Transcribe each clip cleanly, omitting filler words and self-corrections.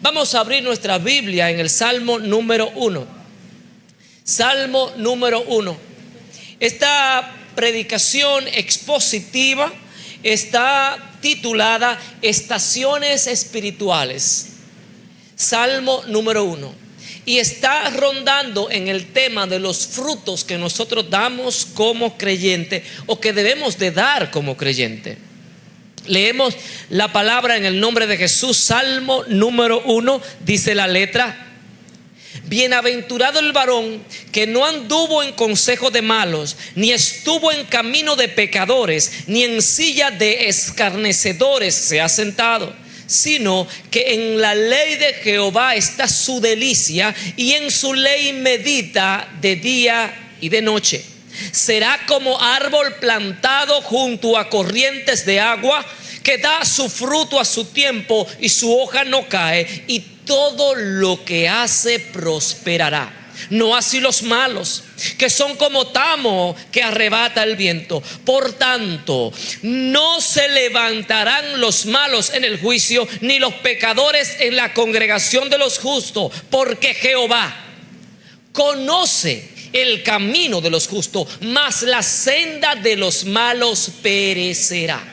Vamos a abrir nuestra Biblia en el Salmo número 1. Salmo número 1. Esta predicación expositiva está titulada Estaciones Espirituales. Salmo número 1. Y está rondando en el tema de los frutos que nosotros damos como creyente o que debemos de dar como creyente. Leemos la palabra en el nombre de Jesús. Salmo número 1, dice la letra: bienaventurado el varón que no anduvo en consejo de malos, ni estuvo en camino de pecadores, ni en silla de escarnecedores se ha sentado, sino que en la ley de Jehová está su delicia, y en su ley medita de día y de noche. Será como árbol plantado junto a corrientes de agua, que da su fruto a su tiempo y su hoja no cae, y todo lo que hace prosperará. No así los malos, que son como tamo que arrebata el viento. Por tanto, no se levantarán los malos en el juicio, ni los pecadores en la congregación de los justos, porque Jehová conoce el camino de los justos, mas la senda de los malos perecerá.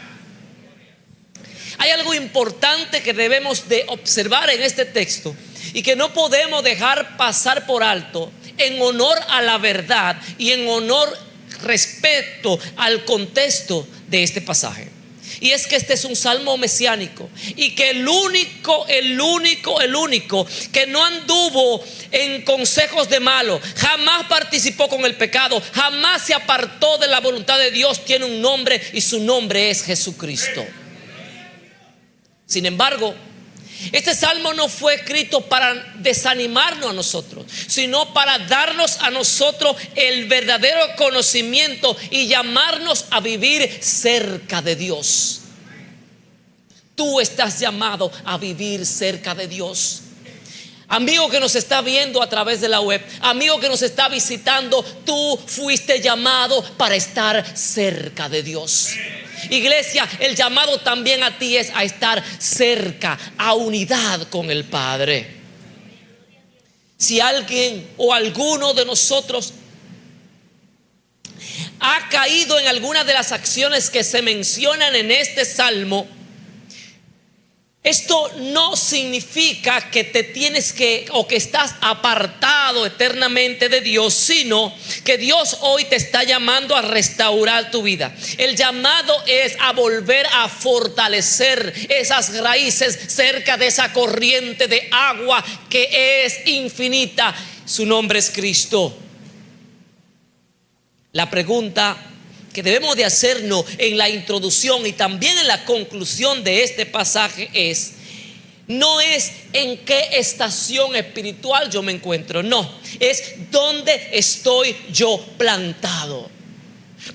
Hay algo importante que debemos de observar en este texto y que no podemos dejar pasar por alto, en honor a la verdad y en honor respecto al contexto de este pasaje. Y es que este es un salmo mesiánico, y que el único que no anduvo en consejos de malo, jamás participó con el pecado, jamás se apartó de la voluntad de Dios, tiene un nombre, y su nombre es Jesucristo. Sin embargo, este salmo no fue escrito para desanimarnos a nosotros, sino para darnos a nosotros el verdadero conocimiento y llamarnos a vivir cerca de Dios. Tú estás llamado a vivir cerca de Dios. Amigo que nos está viendo a través de la web, amigo que nos está visitando, tú fuiste llamado para estar cerca de Dios. Iglesia, el llamado también a ti es a estar cerca, a unidad con el Padre. Si alguien o alguno de nosotros ha caído en alguna de las acciones que se mencionan en este salmo, esto no significa que te tienes que o que estás apartado eternamente de Dios, sino que Dios hoy te está llamando a restaurar tu vida. El llamado es a volver a fortalecer esas raíces cerca de esa corriente de agua que es infinita. Su nombre es Cristo. La pregunta que debemos de hacernos en la introducción y también en la conclusión de este pasaje es: no es en qué estación espiritual yo me encuentro, no, es dónde estoy yo plantado.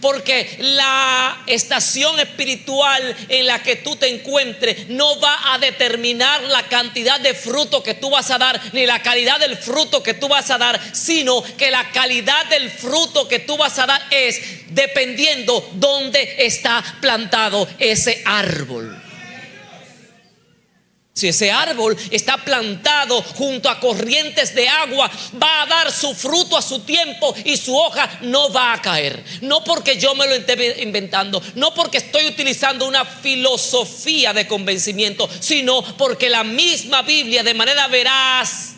Porque la estación espiritual en la que tú te encuentres no va a determinar la cantidad de fruto que tú vas a dar, ni la calidad del fruto que tú vas a dar, sino que la calidad del fruto que tú vas a dar es dependiendo dónde está plantado ese árbol. Si ese árbol está plantado junto a corrientes de agua, va a dar su fruto a su tiempo y su hoja no va a caer. No porque yo me lo esté inventando, no porque estoy utilizando una filosofía de convencimiento, sino porque la misma Biblia de manera veraz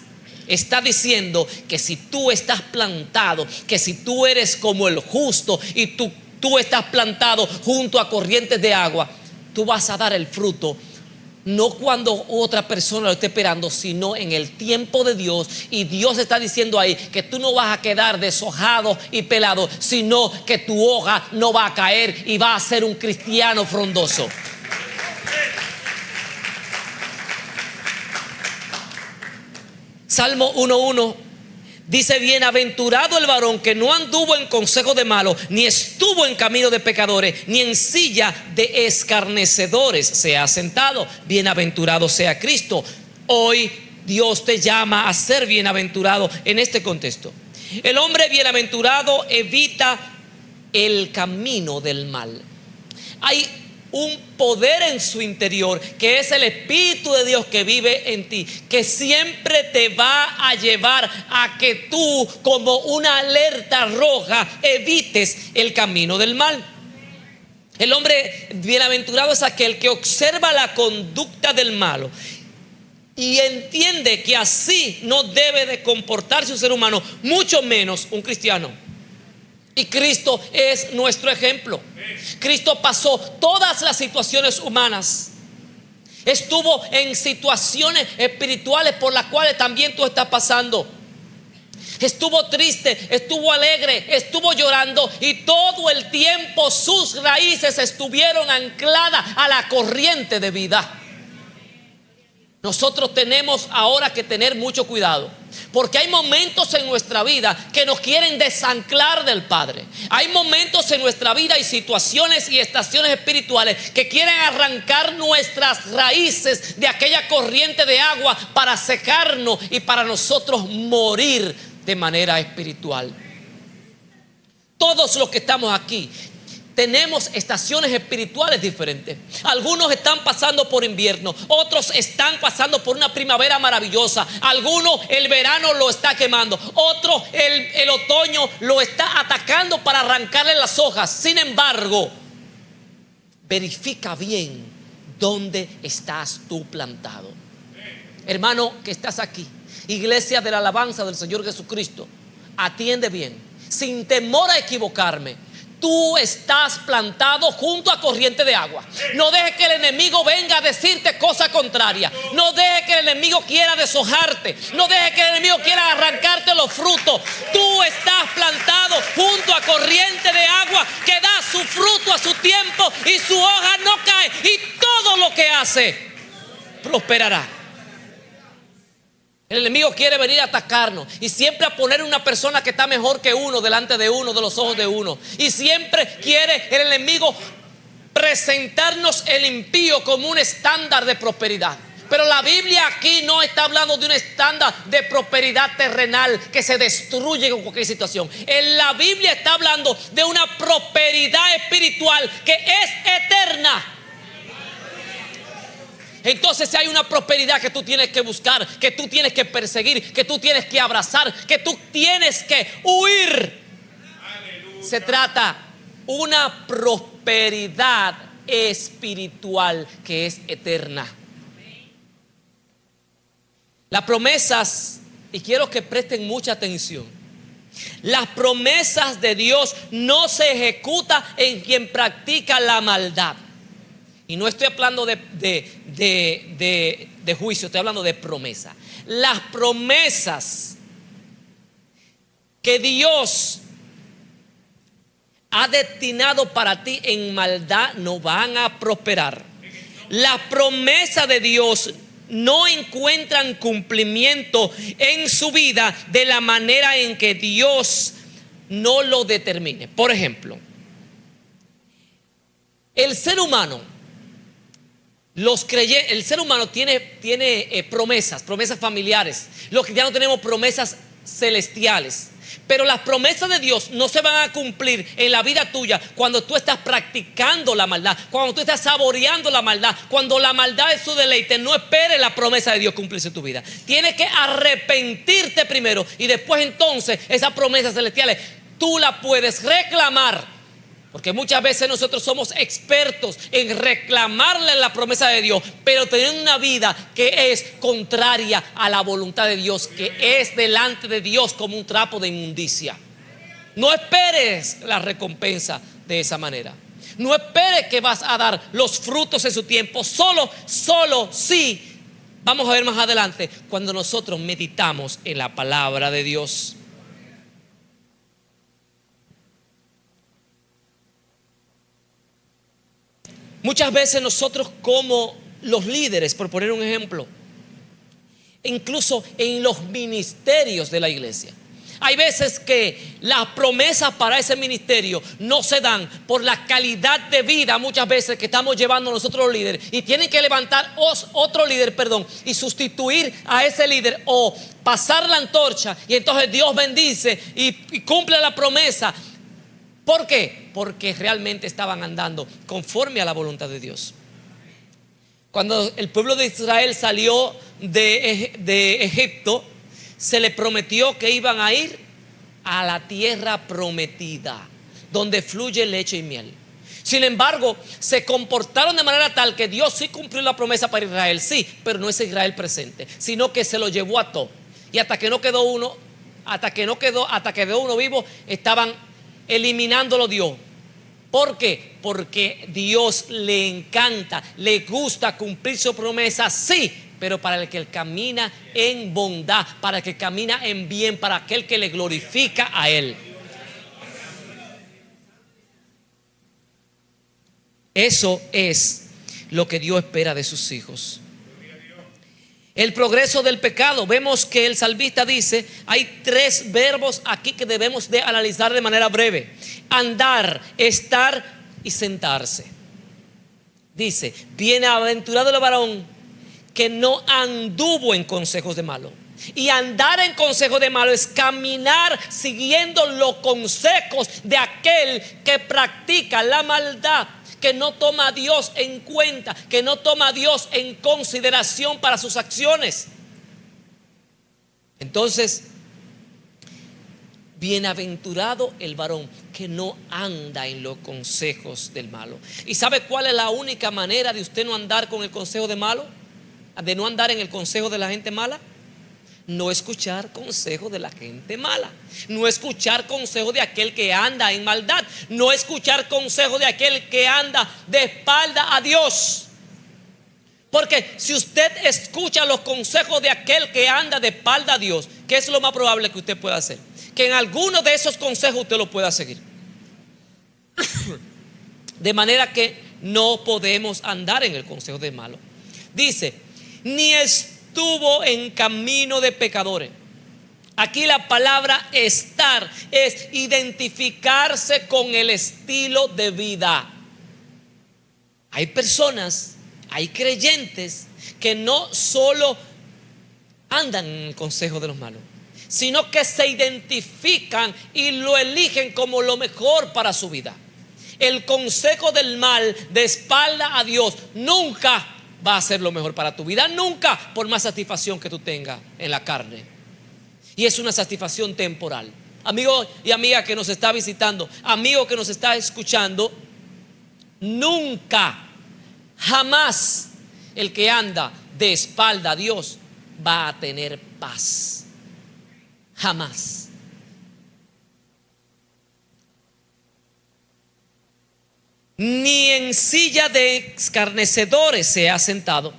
está diciendo que si tú estás plantado, que si tú eres como el justo y tú estás plantado junto a corrientes de agua, tú vas a dar el fruto. No cuando otra persona lo esté esperando, sino en el tiempo de Dios. Y Dios está diciendo ahí que tú no vas a quedar deshojado y pelado, sino que tu hoja no va a caer y va a ser un cristiano frondoso. Salmo 1:1 dice: bienaventurado el varón que no anduvo en consejo de malos, ni estuvo en camino de pecadores, ni en silla de escarnecedores se ha sentado. Bienaventurado sea Cristo. Hoy Dios te llama a ser bienaventurado en este contexto. El hombre bienaventurado evita el camino del mal. Hay un poder en su interior, que es el Espíritu de Dios que vive en ti, que siempre te va a llevar a que tú, como una alerta roja, evites el camino del mal. El hombre bienaventurado es aquel que observa la conducta del malo y entiende que así no debe de comportarse un ser humano, mucho menos un cristiano. Y Cristo es nuestro ejemplo. Cristo pasó todas las situaciones humanas. Estuvo en situaciones espirituales por las cuales también tú estás pasando. Estuvo triste, estuvo alegre, estuvo llorando, y todo el tiempo sus raíces estuvieron ancladas a la corriente de vida. Nosotros tenemos ahora que tener mucho cuidado, porque hay momentos en nuestra vida que nos quieren desanclar del Padre. Hay momentos en nuestra vida y situaciones y estaciones espirituales que quieren arrancar nuestras raíces de aquella corriente de agua para secarnos y para nosotros morir de manera espiritual. Todos los que estamos aquí tenemos estaciones espirituales diferentes. Algunos están pasando por invierno, otros están pasando por una primavera maravillosa, algunos el verano lo está quemando, otros el otoño lo está atacando para arrancarle las hojas. Sin embargo, verifica bien dónde estás tú plantado. Hermano que estás aquí, iglesia de la alabanza del Señor Jesucristo, atiende bien, sin temor a equivocarme. Tú estás plantado junto a corriente de agua. No dejes que el enemigo venga a decirte cosa contraria. No dejes que el enemigo quiera deshojarte. No dejes que el enemigo quiera arrancarte los frutos. Tú estás plantado junto a corriente de agua que da su fruto a su tiempo y su hoja no cae. Y todo lo que hace prosperará. El enemigo quiere venir a atacarnos y siempre a poner una persona que está mejor que uno delante de uno, de los ojos de uno. Y siempre quiere el enemigo presentarnos el impío como un estándar de prosperidad. Pero la Biblia aquí no está hablando de un estándar de prosperidad terrenal que se destruye en cualquier situación. En la Biblia está hablando de una prosperidad espiritual que es eterna. Entonces hay una prosperidad que tú tienes que buscar, que tú tienes que perseguir, que tú tienes que abrazar, que tú tienes que huir. Aleluya. Se trata una prosperidad espiritual que es eterna. Las promesas, y quiero que presten mucha atención, las promesas de Dios no se ejecutan en quien practica la maldad. Y no estoy hablando de juicio, estoy hablando de promesa. Las promesas que Dios ha destinado para ti en maldad no van a prosperar. Las promesas de Dios no encuentran cumplimiento en su vida de la manera en que Dios no lo determine. Por ejemplo, el ser humano tiene promesas familiares. Los cristianos tenemos promesas celestiales. Pero las promesas de Dios no se van a cumplir en la vida tuya cuando tú estás practicando la maldad, cuando tú estás saboreando la maldad, cuando la maldad es su deleite. No esperes la promesa de Dios cumplirse en tu vida. Tienes que arrepentirte primero y después entonces esas promesas celestiales tú las puedes reclamar. Porque muchas veces nosotros somos expertos en reclamarle la promesa de Dios, pero teniendo una vida que es contraria a la voluntad de Dios, que es delante de Dios como un trapo de inmundicia. No esperes la recompensa de esa manera. No esperes que vas a dar los frutos en su tiempo. Solo sí. Vamos a ver más adelante cuando nosotros meditamos en la palabra de Dios. Muchas veces nosotros como los líderes, por poner un ejemplo, incluso en los ministerios de la iglesia, hay veces que las promesas para ese ministerio no se dan por la calidad de vida muchas veces que estamos llevando nosotros los líderes, y tienen que levantar otro líder, y sustituir a ese líder o pasar la antorcha, y entonces Dios bendice y cumple la promesa. ¿Por qué? Porque realmente estaban andando conforme a la voluntad de Dios. Cuando el pueblo de Israel salió de Egipto, se le prometió que iban a ir a la tierra prometida, donde fluye leche y miel. Sin embargo, se comportaron de manera tal que Dios sí cumplió la promesa para Israel, sí, pero no es Israel presente, sino que se lo llevó a todo. Y hasta que quedó uno vivo, estaban eliminándolo Dios. ¿Por qué? Porque Dios le encanta, le gusta cumplir su promesa, sí, pero para el que camina en bondad, para el que camina en bien, para aquel que le glorifica a Él. Eso es lo que Dios espera de sus hijos. El progreso del pecado. Vemos que el salmista dice, hay 3 verbos aquí que debemos de analizar de manera breve: andar, estar y sentarse. Dice, bienaventurado el varón que no anduvo en consejos de malo. Y andar en consejos de malo es caminar siguiendo los consejos de aquel que practica la maldad, que no toma a Dios en cuenta, que no toma a Dios en consideración para sus acciones. Entonces, bienaventurado el varón que no anda en los consejos del malo. ¿Y sabe cuál es la única manera de usted no andar con el consejo de malo? De no andar en el consejo de la gente mala. No escuchar consejo de la gente mala, no escuchar consejo de aquel que anda en maldad, no escuchar consejo de aquel que anda de espalda a Dios. Porque si usted escucha los consejos de aquel que anda de espalda a Dios, ¿qué es lo más probable que usted pueda hacer? Que en alguno de esos consejos usted lo pueda seguir. De manera que no podemos andar en el consejo del malo. Dice, ni estuvo en camino de pecadores. Aquí la palabra estar es identificarse con el estilo de vida. Hay personas, hay creyentes que no solo andan en el consejo de los malos, sino que se identifican y lo eligen como lo mejor para su vida. El consejo del mal de espalda a Dios nunca va a ser lo mejor para tu vida, nunca, por más satisfacción que tú tengas en la carne. Y es una satisfacción temporal. Amigo y amiga que nos está visitando, amigo que nos está escuchando, nunca, jamás el que anda de espalda a Dios va a tener paz. Jamás. Ni en silla de escarnecedores se ha sentado.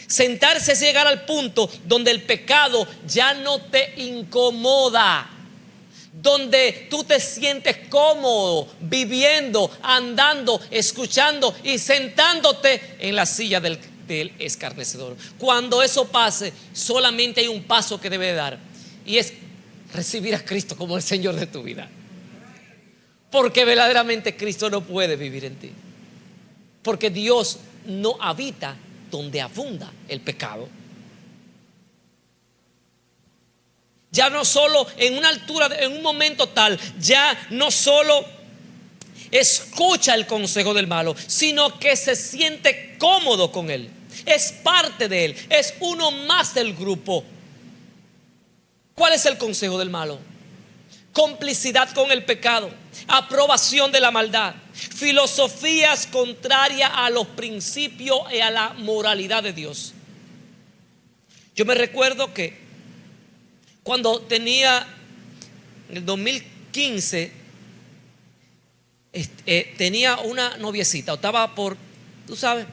Sentarse es llegar al punto donde el pecado ya no te incomoda, donde tú te sientes cómodo viviendo, andando, escuchando y sentándote en la silla del escarnecedor. Cuando eso pase, solamente hay un paso que debe dar, y es recibir a Cristo como el Señor de tu vida. Porque verdaderamente Cristo no puede vivir en ti. Porque Dios no habita donde abunda el pecado. Ya no solo en una altura, en un momento tal, ya no solo escucha el consejo del malo, sino que se siente cómodo con él. Es parte de él, es uno más del grupo. ¿Cuál es el consejo del malo? Complicidad con el pecado, aprobación de la maldad, filosofías contrarias a los principios y a la moralidad de Dios. Yo me recuerdo que cuando tenía, en el 2015, tenía una noviecita, o estaba por, tú sabes,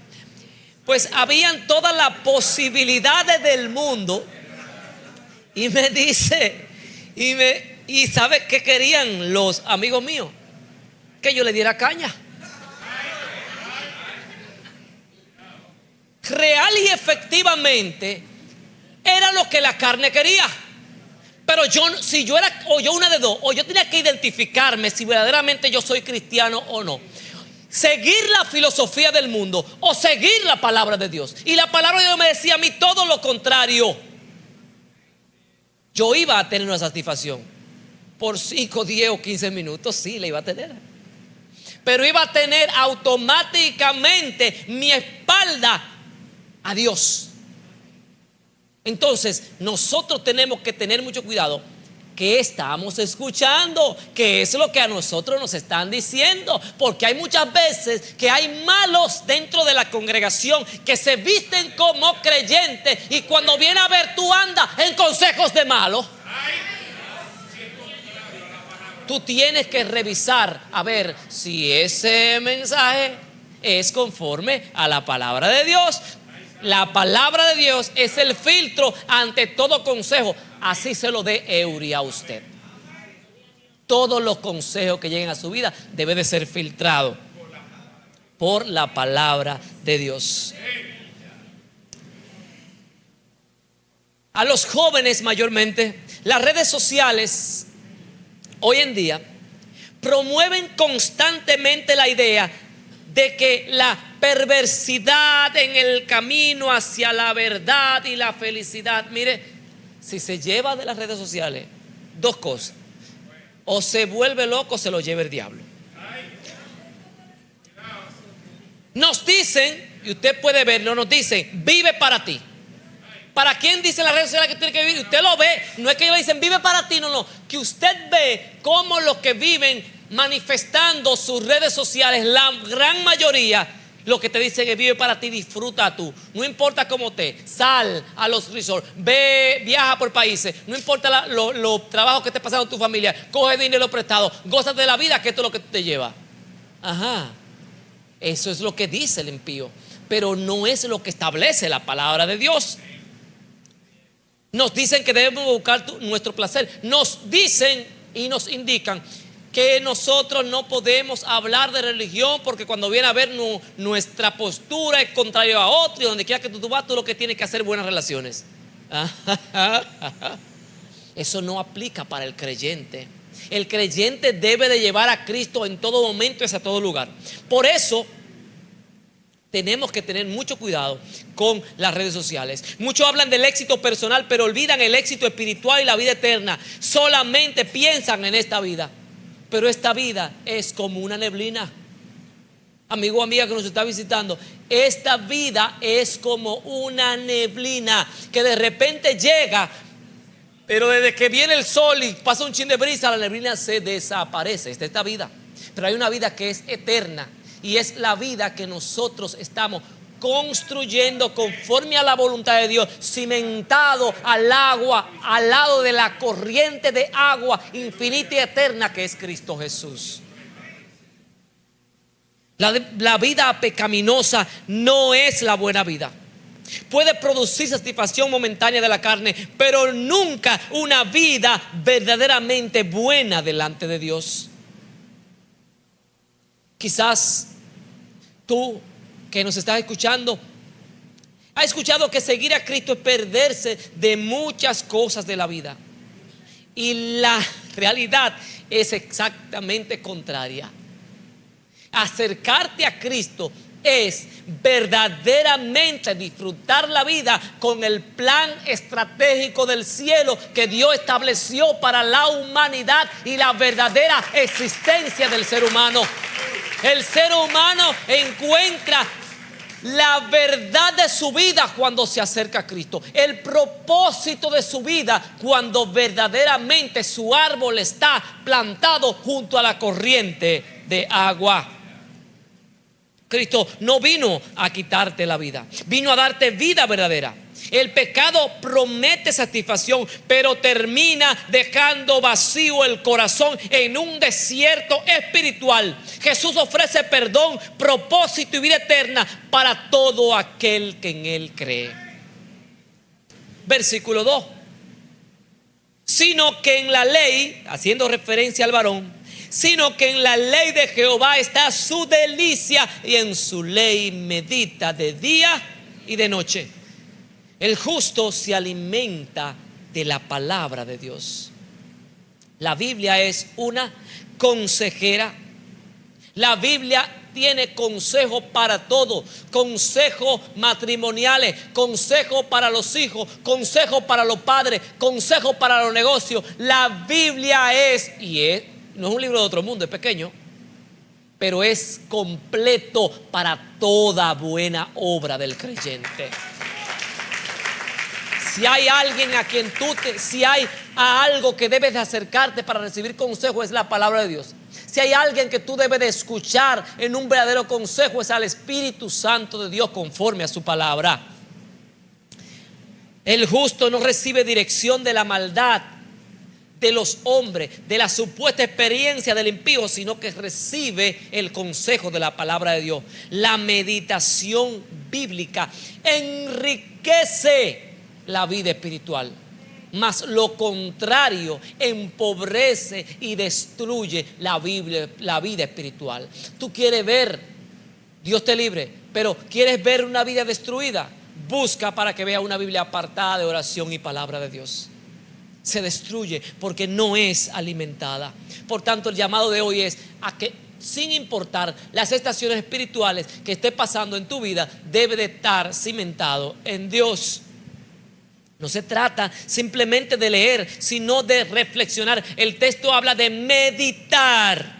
pues habían todas las posibilidades del mundo, y me dice, y ¿sabe qué querían los amigos míos? Que yo le diera caña. Real y efectivamente era lo que la carne quería. Pero si yo era, o yo una de dos, o yo tenía que identificarme si verdaderamente yo soy cristiano o no. Seguir la filosofía del mundo o seguir la palabra de Dios. Y la palabra de Dios me decía a mí todo lo contrario. Yo iba a tener una satisfacción por 5, 10 o 15 minutos, sí, la iba a tener. pero iba a tener automáticamente mi espalda a Dios. Entonces nosotros tenemos que tener mucho cuidado. ¿Qué estamos escuchando? ¿Qué es lo que a nosotros nos están diciendo? Porque hay muchas veces que hay malos dentro de la congregación que se visten como creyentes y cuando viene a ver tú andas en consejos de malos. Tú tienes que revisar a ver si ese mensaje es conforme a la palabra de Dios. La palabra de Dios es el filtro ante todo consejo. Así se lo dé Eury a usted. Todos los consejos que lleguen a su vida deben de ser filtrados por la palabra de Dios. A los jóvenes mayormente, las redes sociales hoy en día promueven constantemente la idea de que la perversidad en el camino hacia la verdad y la felicidad, mire, si se lleva de las redes sociales, dos cosas: o se vuelve loco o se lo lleva el diablo. Nos dicen, y usted puede verlo, nos dicen, vive para ti. ¿Para quién dicen las redes sociales que tiene que vivir? Usted lo ve, no es que ellos dicen vive para ti, no, que usted ve cómo los que viven manifestando sus redes sociales, la gran mayoría, lo que te dicen es vive para ti, disfruta tú. No importa cómo sal a los resorts, ve, viaja por países, no importa los trabajos que esté pasando en tu familia, coge dinero prestado, gózate de la vida, que esto es lo que te lleva. Ajá, eso es lo que dice el impío, pero no es lo que establece la palabra de Dios. Nos dicen que debemos buscar nuestro placer. Nos dicen y nos indican que nosotros no podemos hablar de religión porque cuando viene a ver nuestra postura es contrario a otro, y donde quiera que tú vas, tú lo que tienes que hacer buenas relaciones. Eso no aplica para el creyente. El creyente debe de llevar a Cristo en todo momento y hacia todo lugar. Por eso tenemos que tener mucho cuidado con las redes sociales. Muchos hablan del éxito personal, pero olvidan el éxito espiritual y la vida eterna. Solamente piensan en esta vida, pero esta vida es como una neblina. Amigo o amiga que nos está visitando, esta vida es como una neblina que de repente llega, pero desde que viene el sol y pasa un chin de brisa, la neblina se desaparece. Esta es esta vida. Pero hay una vida que es eterna, y es la vida que nosotros estamos construyendo conforme a la voluntad de Dios, cimentado al agua, al lado de la corriente de agua infinita y eterna que es Cristo Jesús. La vida pecaminosa no es la buena vida. Puede producir satisfacción momentánea de la carne, pero nunca una vida verdaderamente buena delante de Dios. Quizás tú que nos estás escuchando has escuchado que seguir a Cristo es perderse de muchas cosas de la vida, y la realidad es exactamente contraria. Acercarte a Cristo es verdaderamente disfrutar la vida con el plan estratégico del cielo que Dios estableció para la humanidad y la verdadera existencia del ser humano. El ser humano encuentra la verdad de su vida cuando se acerca a Cristo, el propósito de su vida cuando verdaderamente su árbol está plantado junto a la corriente de agua. Cristo no vino a quitarte la vida, vino a darte vida verdadera. El pecado promete satisfacción, pero termina dejando vacío el corazón en un desierto espiritual. Jesús ofrece perdón, propósito y vida eterna para todo aquel que en Él cree. Versículo 2. Sino que en la ley, haciendo referencia al varón, sino que en la ley de Jehová está su delicia, y en su ley medita de día y de noche. El justo se alimenta de la palabra de Dios. La Biblia es una consejera. La Biblia tiene consejo para todo: consejos matrimoniales, consejos para los hijos, consejos para los padres, consejos para los negocios. La Biblia no es un libro de otro mundo, es pequeño, pero es completo para toda buena obra del creyente. Si hay alguien a quien si hay a algo que debes de acercarte para recibir consejo, es la palabra de Dios. Si hay alguien que tú debes de escuchar en un verdadero consejo, es al Espíritu Santo de Dios conforme a su palabra. El justo no recibe dirección de la maldad de los hombres, de la supuesta experiencia del impío, sino que recibe el consejo de la palabra de Dios. La meditación bíblica enriquece la vida espiritual, mas lo contrario empobrece y destruye la vida espiritual. Tú quieres ver, Dios te libre, pero quieres ver una vida destruida, busca para que vea una Biblia apartada de oración y palabra de Dios. Se destruye porque no es alimentada. Por tanto, el llamado de hoy es a que, sin importar las estaciones espirituales que esté pasando en tu vida, debe de estar cimentado en Dios. No se trata simplemente de leer, sino de reflexionar. El texto habla de meditar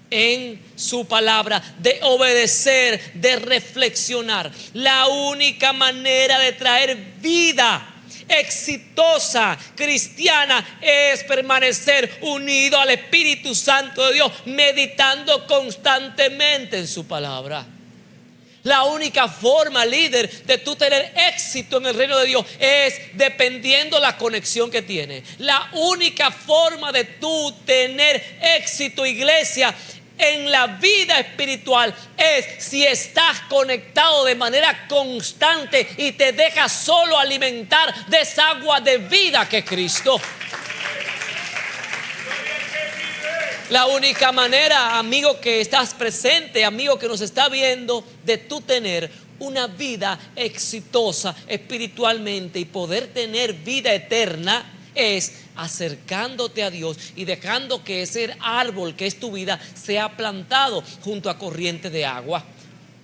en su palabra, de obedecer, de reflexionar. La única manera de traer vida exitosa cristiana es permanecer unido al Espíritu Santo de Dios, meditando constantemente en su palabra. La única forma, líder, de tú tener éxito en el reino de Dios es dependiendo la conexión que tienes. La única forma de tú tener éxito, iglesia, en la vida espiritual es si estás conectado de manera constante y te dejas solo alimentar de esa agua de vida que es Cristo. La única manera, amigo que estás presente, amigo que nos está viendo, de tú tener una vida exitosa espiritualmente y poder tener vida eterna es acercándote a Dios y dejando que ese árbol que es tu vida sea plantado junto a corrientes de agua.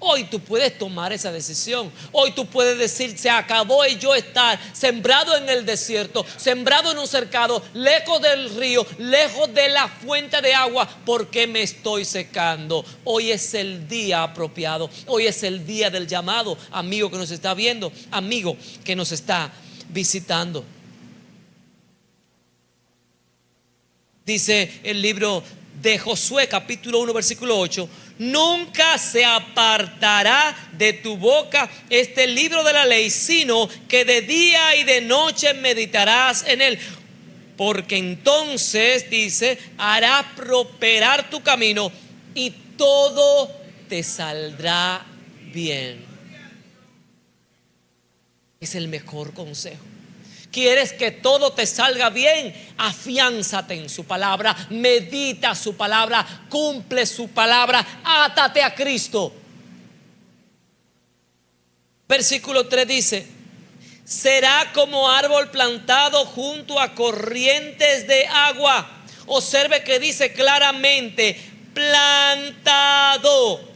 Hoy tú puedes tomar esa decisión. Hoy tú puedes decir: se acabó el yo estar sembrado en el desierto, sembrado en un cercado, lejos del río, lejos de la fuente de agua, porque me estoy secando. Hoy es el día apropiado. Hoy es el día del llamado. Amigo que nos está viendo, amigo que nos está visitando. Dice el libro de Josué, capítulo 1, versículo 8: nunca se apartará de tu boca este libro de la ley, sino que de día y de noche meditarás en él, porque entonces, dice, hará prosperar tu camino y todo te saldrá bien. Es el mejor consejo. ¿Quieres que todo te salga bien? Afiánzate en su palabra, medita su palabra, cumple su palabra, átate a Cristo. Versículo 3 dice: será como árbol plantado junto a corrientes de agua. Observe que dice claramente: plantado.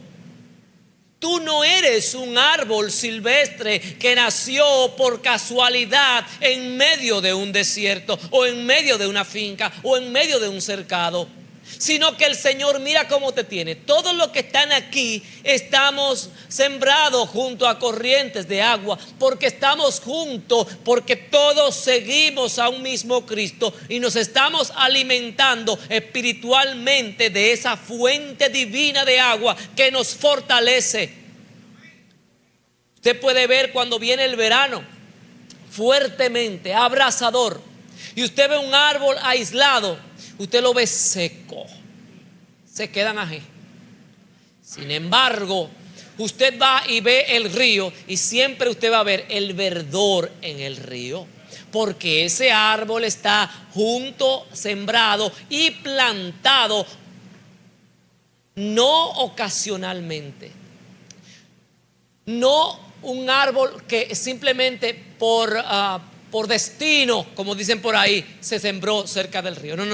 Tú no eres un árbol silvestre que nació por casualidad en medio de un desierto, o en medio de una finca, o en medio de un cercado, sino que el Señor mira cómo te tiene. Todos los que están aquí estamos sembrados junto a corrientes de agua, porque estamos juntos, porque todos seguimos a un mismo Cristo y nos estamos alimentando espiritualmente de esa fuente divina de agua que nos fortalece. Usted puede ver cuando viene el verano, fuertemente, abrasador, y usted ve un árbol aislado, usted lo ve seco, se quedan ahí. Sin embargo, usted va y ve el río y siempre usted va a ver el verdor en el río, porque ese árbol está junto, sembrado y plantado, no ocasionalmente, no un árbol que simplemente por destino, como dicen por ahí, se sembró cerca del río. No,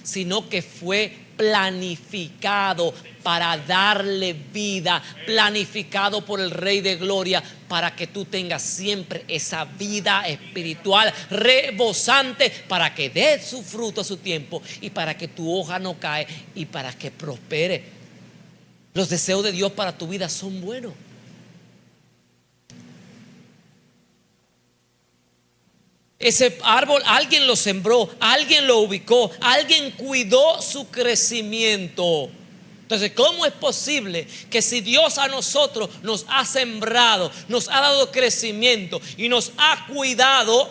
sino que fue planificado para darle vida, planificado por el Rey de Gloria, para que tú tengas siempre esa vida espiritual rebosante, para que dé su fruto a su tiempo y para que tu hoja no cae y para que prospere. Los deseos de Dios para tu vida son buenos. Ese árbol alguien lo sembró, alguien lo ubicó, alguien cuidó su crecimiento. Entonces, ¿cómo es posible que si Dios a nosotros nos ha sembrado, nos ha dado crecimiento y nos ha cuidado,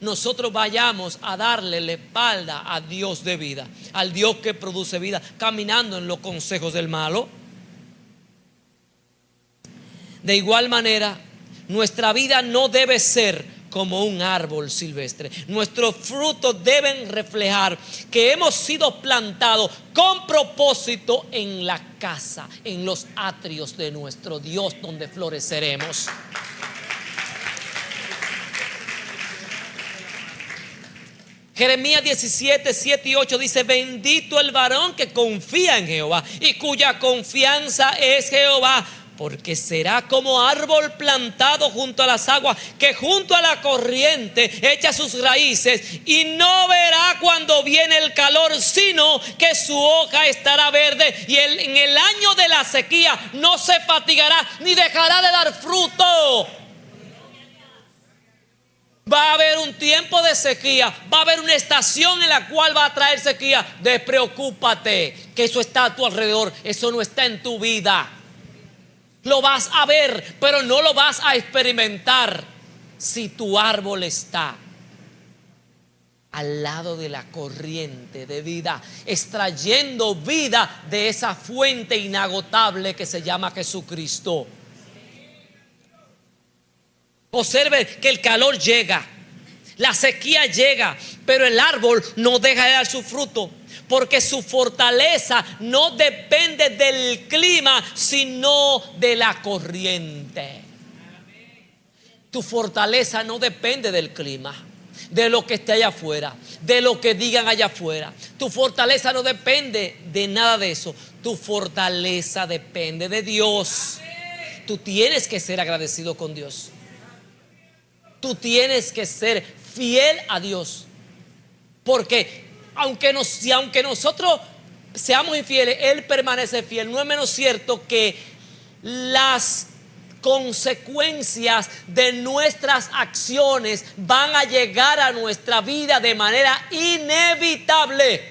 nosotros vayamos a darle la espalda a Dios de vida, al Dios que produce vida, caminando en los consejos del malo? De igual manera, nuestra vida no debe ser como un árbol silvestre. Nuestros frutos deben reflejar que hemos sido plantados con propósito en la casa, en los atrios de nuestro Dios, donde floreceremos. Jeremías 17, 7 y 8 dice: bendito el varón que confía en Jehová y cuya confianza es Jehová, porque será como árbol plantado junto a las aguas, que junto a la corriente echa sus raíces y no verá cuando viene el calor, sino que su hoja estará verde, y en el año de la sequía no se fatigará ni dejará de dar fruto. Va a haber un tiempo de sequía, va a haber una estación en la cual va a traer sequía. Despreocúpate, que eso está a tu alrededor, eso no está en tu vida. Lo vas a ver, pero no lo vas a experimentar si tu árbol está al lado de la corriente de vida, extrayendo vida de esa fuente inagotable que se llama Jesucristo. Observe que el calor llega, la sequía llega, pero el árbol no deja de dar su fruto, porque su fortaleza no depende del clima, sino de la corriente. Tu fortaleza no depende del clima, de lo que esté allá afuera, de lo que digan allá afuera. Tu fortaleza no depende de nada de eso. Tu fortaleza depende de Dios. Tú tienes que ser agradecido con Dios. Tú tienes que ser fiel a Dios, porque aunque nosotros seamos infieles, Él permanece fiel. No es menos cierto que las consecuencias de nuestras acciones van a llegar a nuestra vida de manera inevitable.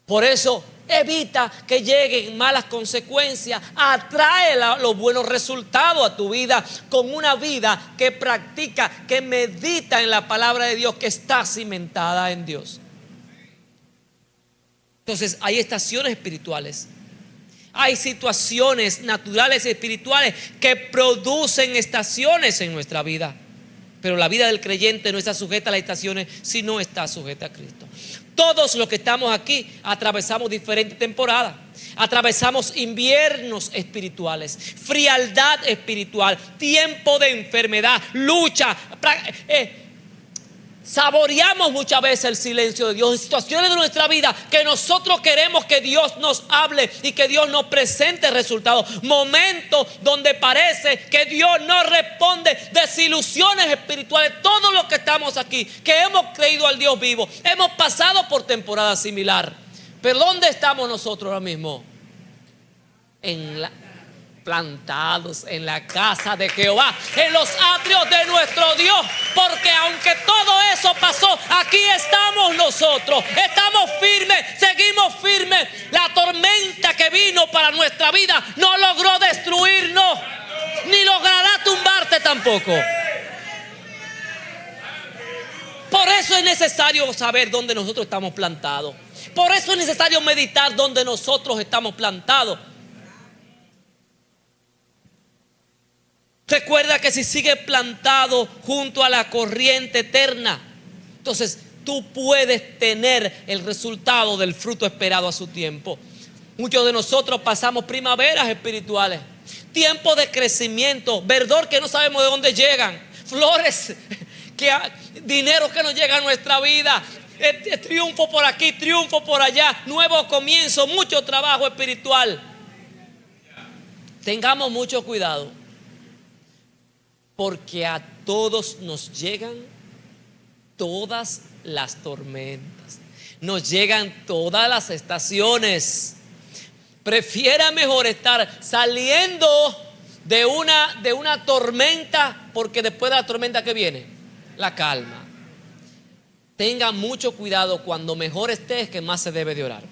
Por eso, evita que lleguen malas consecuencias. Atrae los buenos resultados a tu vida con una vida que practica, que medita en la palabra de Dios, que está cimentada en Dios. Entonces, hay estaciones espirituales, hay situaciones naturales y espirituales que producen estaciones en nuestra vida. Pero la vida del creyente no está sujeta a las estaciones si no está sujeta a Cristo. Todos los que estamos aquí atravesamos diferentes temporadas. Atravesamos inviernos espirituales, frialdad espiritual, tiempo de enfermedad, lucha. Saboreamos muchas veces el silencio de Dios en situaciones de nuestra vida que nosotros queremos que Dios nos hable y que Dios nos presente resultados. Momentos donde parece que Dios no responde. Desilusiones espirituales. Todos los que estamos aquí, que hemos creído al Dios vivo, hemos pasado por temporada similar. Pero ¿dónde estamos nosotros ahora mismo? Plantados en la casa de Jehová, en los atrios de nuestro Dios, porque aunque todo eso pasó, aquí estamos nosotros, estamos firmes, seguimos firmes. La tormenta que vino para nuestra vida no logró destruirnos, ni logrará tumbarte tampoco. Por eso es necesario saber dónde nosotros estamos plantados. Por eso es necesario meditar dónde nosotros estamos plantados. Recuerda que si sigues plantado junto a la corriente eterna, entonces tú puedes tener el resultado del fruto esperado a su tiempo. Muchos de nosotros pasamos primaveras espirituales, tiempos de crecimiento, verdor que no sabemos de dónde llegan, flores, dinero que nos llega a nuestra vida, triunfo por aquí, triunfo por allá, nuevo comienzo, mucho trabajo espiritual. Tengamos mucho cuidado, porque a todos nos llegan todas las tormentas, nos llegan todas las estaciones. Prefiera mejor estar saliendo de una tormenta, porque después de la tormenta que viene, la calma. Tenga mucho cuidado, cuando mejor estés, que más se debe de orar.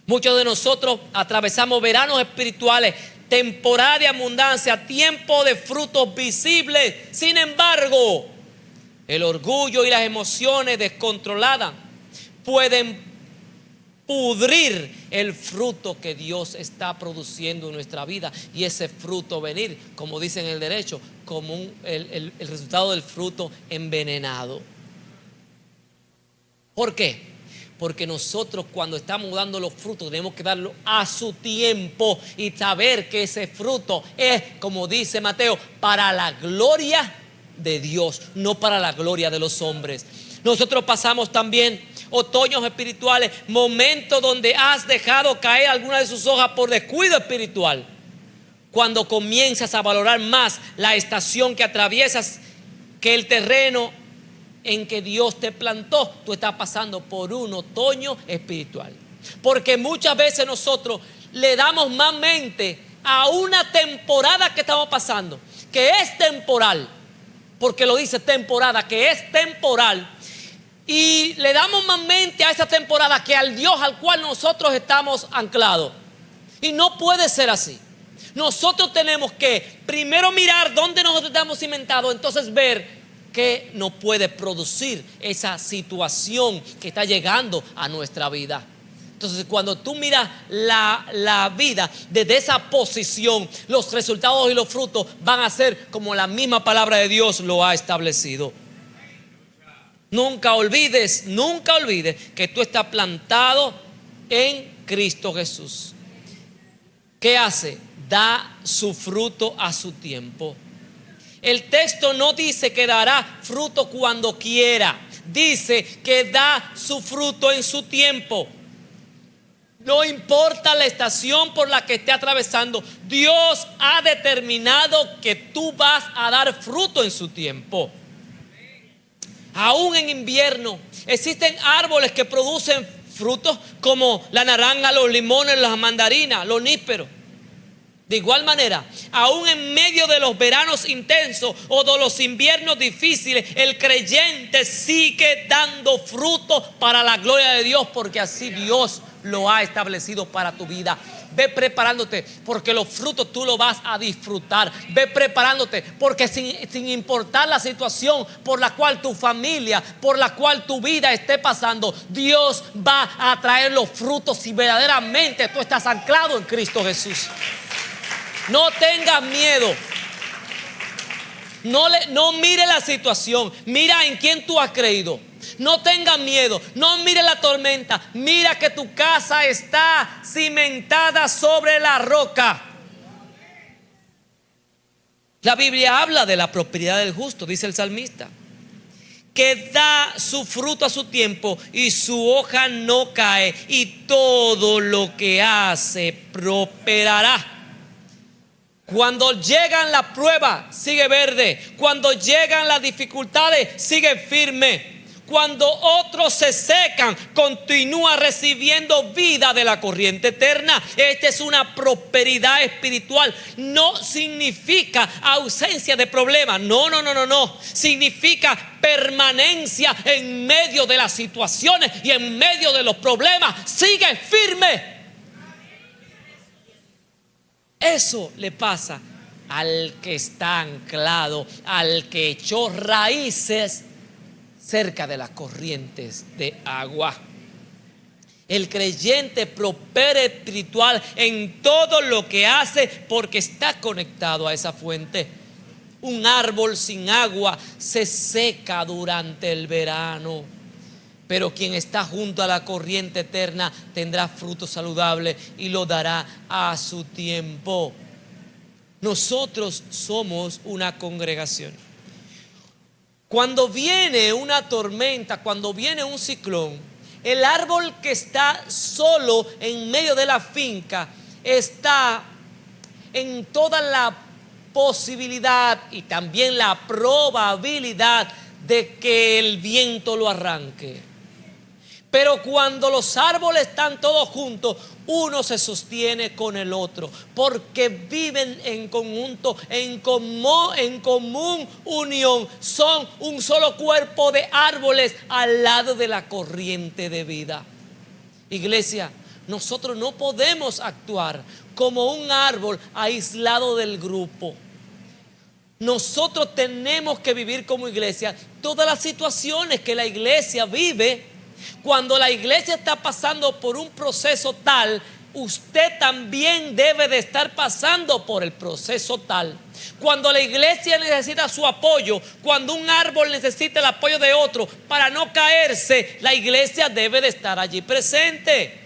Muchos de nosotros atravesamos veranos espirituales, temporada de abundancia, tiempo de frutos visibles. Sin embargo, el orgullo y las emociones descontroladas pueden pudrir el fruto que Dios está produciendo en nuestra vida, y ese fruto venir, como dice en el derecho, como el resultado del fruto envenenado. ¿Por qué? Porque nosotros, cuando estamos dando los frutos, tenemos que darlo a su tiempo y saber que ese fruto es, como dice Mateo, para la gloria de Dios, no para la gloria de los hombres. Nosotros pasamos también otoños espirituales, momentos donde has dejado caer alguna de sus hojas por descuido espiritual. Cuando comienzas a valorar más la estación que atraviesas que el terreno en que Dios te plantó, tú estás pasando por un otoño espiritual. Porque muchas veces nosotros le damos más mente a una temporada que estamos pasando, que es temporal, porque lo dice temporada, que es temporal, y le damos más mente a esa temporada que al Dios al cual nosotros estamos anclados. Y no puede ser así. Nosotros tenemos que primero mirar dónde nosotros estamos cimentados, entonces ver qué nos puede producir esa situación que está llegando a nuestra vida. Entonces, cuando tú miras la vida desde esa posición, los resultados y los frutos van a ser como la misma palabra de Dios lo ha establecido. Nunca olvides que tú estás plantado en Cristo Jesús. ¿Qué hace? Da su fruto a su tiempo. El texto no dice que dará fruto cuando quiera, dice que da su fruto en su tiempo. No importa la estación por la que esté atravesando, Dios ha determinado que tú vas a dar fruto en su tiempo. Aún en invierno existen árboles que producen frutos como la naranja, los limones, las mandarinas, los nísperos. De igual manera, aún en medio de los veranos intensos o de los inviernos difíciles, el creyente sigue dando fruto para la gloria de Dios, porque así Dios lo ha establecido para tu vida. Ve preparándote, porque los frutos tú los vas a disfrutar. Ve preparándote, porque sin importar la situación por la cual tu familia, por la cual tu vida esté pasando, Dios va a traer los frutos si verdaderamente tú estás anclado en Cristo Jesús. No tengas miedo. No mire la situación. Mira en quién tú has creído. No tengas miedo. No mire la tormenta. Mira que tu casa está cimentada sobre la roca. La Biblia habla de la prosperidad del justo, dice el salmista, que da su fruto a su tiempo y su hoja no cae, y todo lo que hace prosperará. Cuando llegan las pruebas, sigue verde. Cuando llegan las dificultades, sigue firme. Cuando otros se secan, continúa recibiendo vida de la corriente eterna. Esta es una prosperidad espiritual. No significa ausencia de problemas. No. Significa permanencia en medio de las situaciones y en medio de los problemas. Sigue firme. Eso le pasa al que está anclado, al que echó raíces cerca de las corrientes de agua. El creyente prospera espiritual en todo lo que hace porque está conectado a esa fuente. Un árbol sin agua se seca durante el verano, pero quien está junto a la corriente eterna tendrá fruto saludable y lo dará a su tiempo. Nosotros somos una congregación. Cuando viene una tormenta, cuando viene un ciclón, el árbol que está solo en medio de la finca está en toda la posibilidad y también la probabilidad de que el viento lo arranque. Pero cuando los árboles están todos juntos, uno se sostiene con el otro, porque viven en conjunto, en común unión. Son un solo cuerpo de árboles al lado de la corriente de vida. Iglesia, nosotros no podemos actuar como un árbol aislado del grupo. Nosotros tenemos que vivir como iglesia todas las situaciones que la iglesia vive. Cuando la iglesia está pasando por un proceso tal, usted también debe de estar pasando por el proceso tal. Cuando la iglesia necesita su apoyo, cuando un árbol necesita el apoyo de otro para no caerse, la iglesia debe de estar allí presente.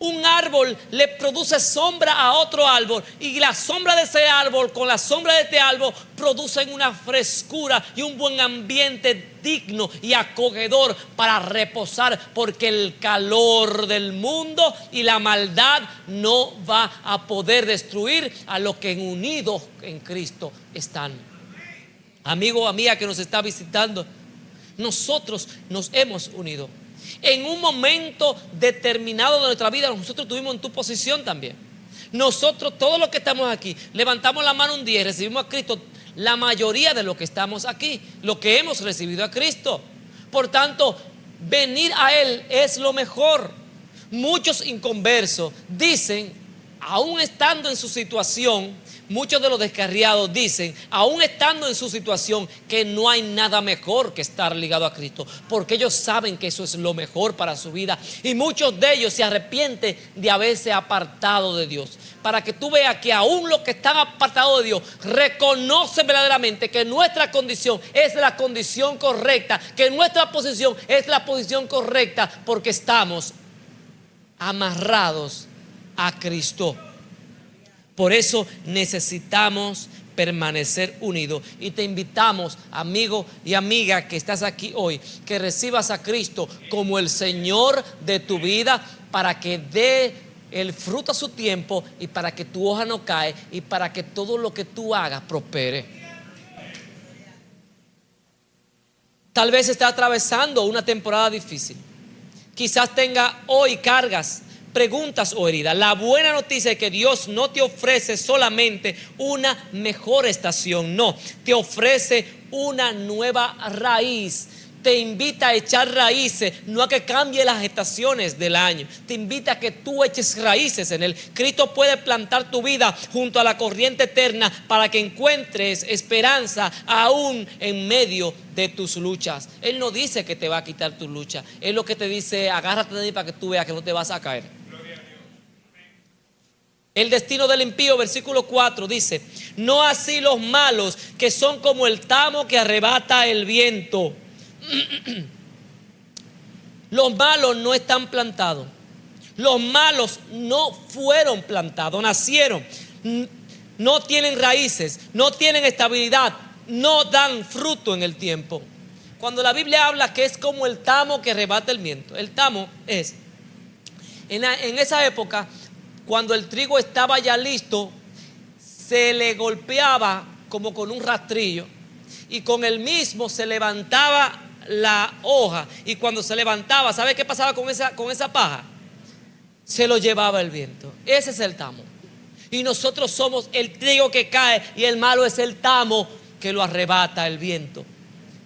Un árbol le produce sombra a otro árbol, y la sombra de ese árbol con la sombra de este árbol producen una frescura y un buen ambiente digno y acogedor para reposar, porque el calor del mundo y la maldad no va a poder destruir a los que unidos en Cristo están. Amigo, amiga que nos está visitando, nosotros nos hemos unido. En un momento determinado de nuestra vida, nosotros estuvimos en tu posición también. Nosotros, todos los que estamos aquí, levantamos la mano un día y recibimos a Cristo. La mayoría de los que estamos aquí, lo que hemos recibido a Cristo. Por tanto, venir a Él es lo mejor. Muchos inconversos dicen, aún estando en su situación, muchos de los descarriados dicen, aún estando en su situación, que no hay nada mejor que estar ligado a Cristo, porque ellos saben que eso es lo mejor para su vida. Y muchos de ellos se arrepienten de haberse apartado de Dios. Para que tú veas que aún los que están apartados de Dios reconocen verdaderamente que nuestra condición es la condición correcta, que nuestra posición es la posición correcta, porque estamos amarrados a Cristo. Por eso necesitamos permanecer unidos. Y te invitamos, amigo y amiga que estás aquí hoy, que recibas a Cristo como el Señor de tu vida, para que dé el fruto a su tiempo, y para que tu hoja no cae, y para que todo lo que tú hagas prospere. Tal vez está atravesando una temporada difícil. Quizás tenga hoy cargas, preguntas o heridas. La buena noticia es que Dios no te ofrece solamente una mejor estación, no, te ofrece una nueva raíz. Te invita a echar raíces, no a que cambie las estaciones del año. Te invita a que tú eches raíces en Él. Cristo puede plantar tu vida junto a la corriente eterna para que encuentres esperanza aún en medio de tus luchas. Él no dice que te va a quitar tu lucha. Él lo que te dice, agárrate de ahí para que tú veas que no te vas a caer. El destino del impío, versículo 4, dice: no así los malos, que son como el tamo que arrebata el viento. Los malos no están plantados. Los malos no fueron plantados, nacieron. No tienen raíces, no tienen estabilidad, no dan fruto en el tiempo. Cuando la Biblia habla que es como el tamo que arrebata el viento, el tamo es, en esa época, cuando el trigo estaba ya listo, se le golpeaba como con un rastrillo, y con el mismo se levantaba la hoja, y cuando se levantaba, ¿sabe qué pasaba con esa paja? Se lo llevaba el viento. Ese es el tamo. Y nosotros somos el trigo que cae, y el malo es el tamo que lo arrebata el viento.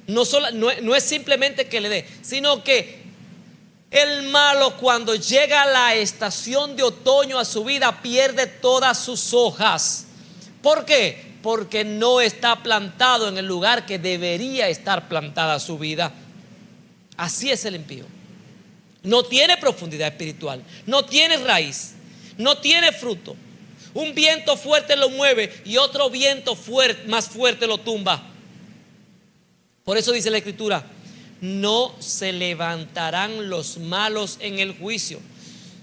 No es simplemente que le dé, sino que el malo, cuando llega la estación de otoño a su vida, pierde todas sus hojas. ¿Por qué? Porque no está plantado en el lugar que debería estar plantada su vida. Así es el impío. No tiene profundidad espiritual, no tiene raíz, no tiene fruto. Un viento fuerte lo mueve y otro viento más fuerte lo tumba. Por eso dice la Escritura: no se levantarán los malos en el juicio.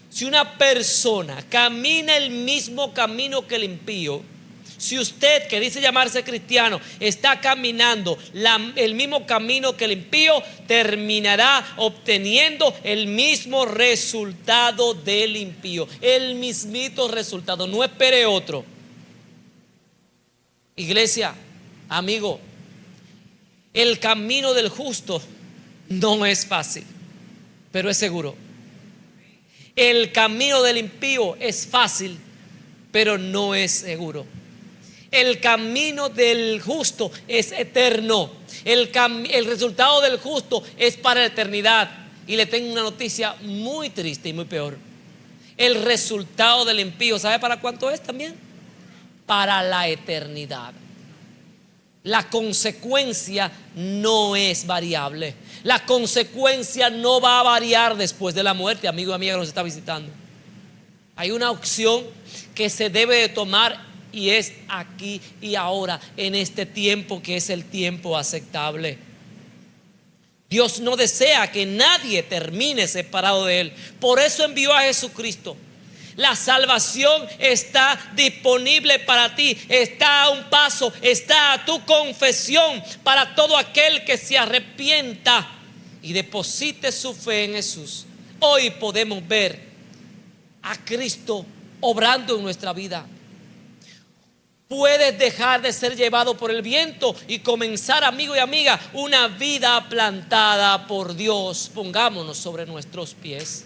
Si una persona camina el mismo camino que el impío, si usted, que dice llamarse cristiano, está caminando el mismo camino que el impío, terminará obteniendo el mismo resultado del impío. El mismito resultado. No espere otro. Iglesia, amigo, el camino del justo no es fácil. pero es seguro. El camino del impío es fácil, pero no es seguro. El camino del justo es eterno. El resultado del justo es para la eternidad. Y le tengo una noticia muy triste y muy peor. El resultado del impío, ¿sabe para cuánto es también? Para la eternidad. La consecuencia no es variable. La consecuencia no va a variar después de la muerte, amigo y amiga que nos está visitando. Hay una opción que se debe de tomar y es aquí y ahora, en este tiempo que es el tiempo aceptable. Dios no desea que nadie termine separado de Él. Por eso envió a Jesucristo. La salvación está disponible para ti, está a un paso, está a tu confesión para todo aquel que se arrepienta y deposite su fe en Jesús. Hoy podemos ver a Cristo obrando en nuestra vida. Puedes dejar de ser llevado por el viento y comenzar, amigo y amiga, una vida plantada por Dios. Pongámonos sobre nuestros pies.